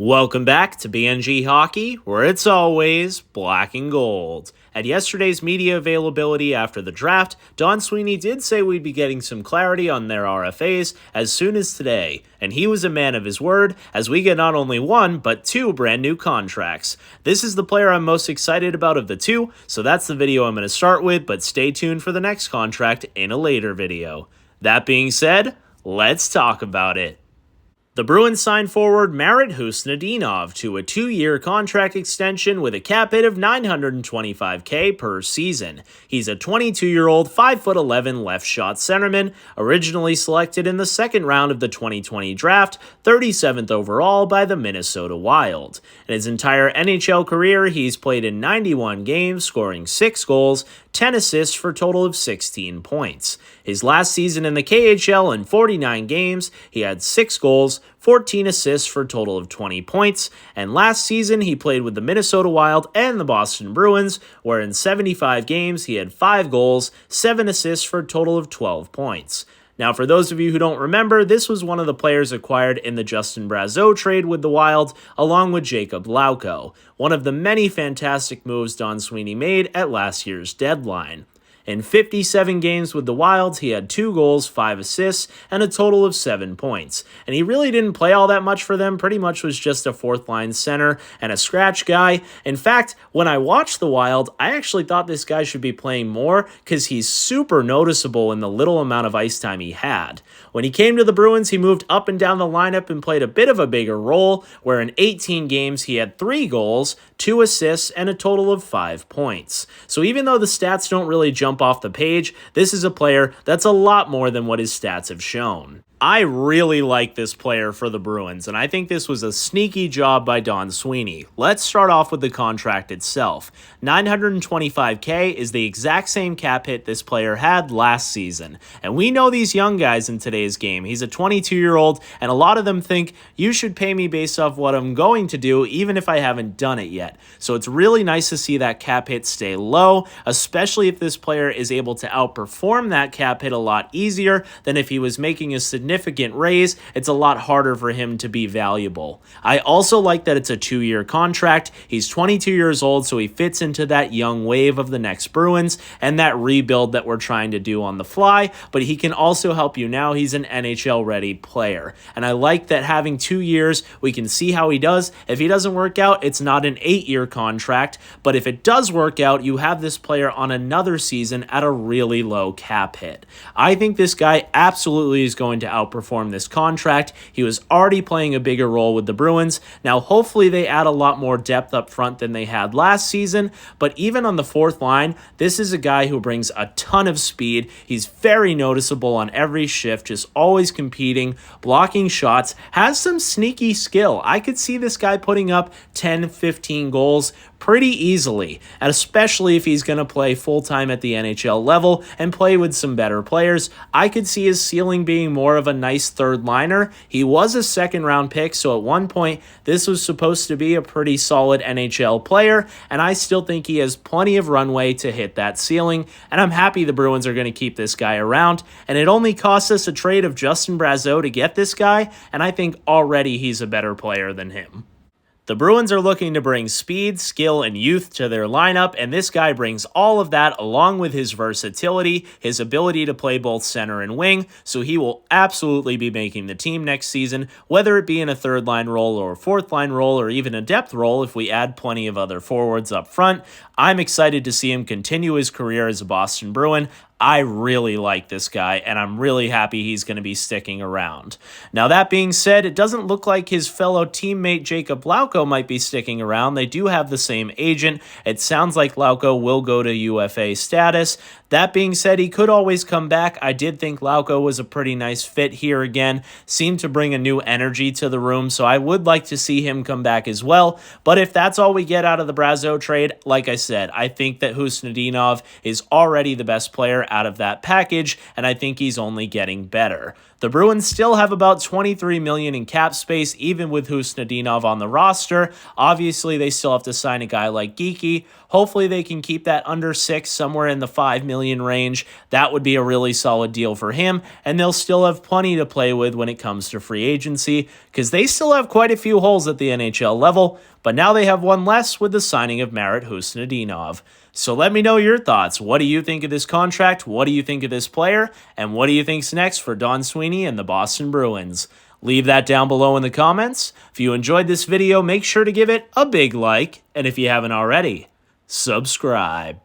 Welcome back to BNG Hockey, where it's always black and gold. At yesterday's media availability after the draft, Don Sweeney did say we'd be getting some clarity on their RFAs as soon as today, and he was a man of his word as we get not only one, but two brand new contracts. This is the player I'm most excited about of the two, so that's the video I'm going to start with, but stay tuned for the next contract in a later video. That being said, let's talk about it. The Bruins signed forward Marat Khusnutdinov to a 2-year contract extension with a cap hit of $925K per season. He's a 22-year-old, 5'11" left-shot centerman, originally selected in the second round of the 2020 draft, 37th overall by the Minnesota Wild. In his entire NHL career, he's played in 91 games, scoring 6 goals, 10 assists for a total of 16 points. His last season in the KHL in 49 games, he had 6 goals, 14 assists for a total of 20 points, and last season he played with the Minnesota Wild and the Boston Bruins, where in 75 games he had 5 goals, 7 assists for a total of 12 points. Now, for those of you who don't remember, this was one of the players acquired in the Justin Brazeau trade with the Wild, along with Jakub Lauko, one of the many fantastic moves Don Sweeney made at last year's deadline. In 57 games with the Wild, he had 2 goals, 5 assists, and a total of 7 points. And he really didn't play all that much for them, pretty much was just a fourth-line center and a scratch guy. In fact, when I watched the Wild, I actually thought this guy should be playing more because he's super noticeable in the little amount of ice time he had. When he came to the Bruins, he moved up and down the lineup and played a bit of a bigger role, where in 18 games he had 3 goals, 2 assists, and a total of 5 points. So even though the stats don't really jump off the page, this is a player that's a lot more than what his stats have shown. I really like this player for the Bruins, and I think this was a sneaky job by Don Sweeney. Let's start off with the contract itself. $925K is the exact same cap hit this player had last season. And we know these young guys in today's game. He's a 22-year-old, and a lot of them think, you should pay me based off what I'm going to do, even if I haven't done it yet. So it's really nice to see that cap hit stay low, especially if this player is able to outperform that cap hit a lot easier than if he was making a significant raise. It's a lot harder for him to be valuable. I also like that it's a 2-year contract. He's 22 years old, so he fits into that young wave of the next Bruins and that rebuild that we're trying to do on the fly, but he can also help you now. He's an NHL-ready player. And I like that having 2 years, we can see how he does. If he doesn't work out, it's not an 8-year contract, but if it does work out, you have this player on another season at a really low cap hit. I think this guy absolutely is going to outperform this contract. He was already playing a bigger role with the Bruins. Now, hopefully they add a lot more depth up front than they had last season, but even on the fourth line, this is a guy who brings a ton of speed. He's very noticeable on every shift, just always competing, blocking shots, has some sneaky skill. I could see this guy putting up 10, 15 goals pretty easily, and especially if he's going to play full-time at the NHL level and play with some better players. I could see his ceiling being more of a nice third liner. He was a second-round pick, so at one point, this was supposed to be a pretty solid NHL player, and I still think he has plenty of runway to hit that ceiling, and I'm happy the Bruins are going to keep this guy around, and it only cost us a trade of Justin Brazeau to get this guy, and I think already he's a better player than him. The Bruins are looking to bring speed, skill, and youth to their lineup, and this guy brings all of that along with his versatility, his ability to play both center and wing, so he will absolutely be making the team next season, whether it be in a third-line role or a fourth-line role or even a depth role if we add plenty of other forwards up front. I'm excited to see him continue his career as a Boston Bruin. I really like this guy, and I'm really happy he's going to be sticking around. Now, that being said, it doesn't look like his fellow teammate Jakub Lauko might be sticking around. They do have the same agent. It sounds like Lauko will go to UFA status. That being said, he could always come back. I did think Lauko was a pretty nice fit here again, seemed to bring a new energy to the room, so I would like to see him come back as well. But if that's all we get out of the Brazeau trade, like I said, I think that Khusnutdinov is already the best player player out of that package, and I think he's only getting better. The Bruins still have about $23 million in cap space, even with Khusnutdinov on the roster. Obviously, they still have to sign a guy like Geekie. Hopefully, they can keep that under 6, somewhere in the $5 million range. That would be a really solid deal for him, and they'll still have plenty to play with when it comes to free agency, because they still have quite a few holes at the NHL level, but now they have one less with the signing of Marat Khusnutdinov. So let me know your thoughts. What do you think of this contract? What do you think of this player? And what do you think's next for Don Sweeney and the Boston Bruins? Leave that down below in the comments. If you enjoyed this video, make sure to give it a big like. And if you haven't already, subscribe.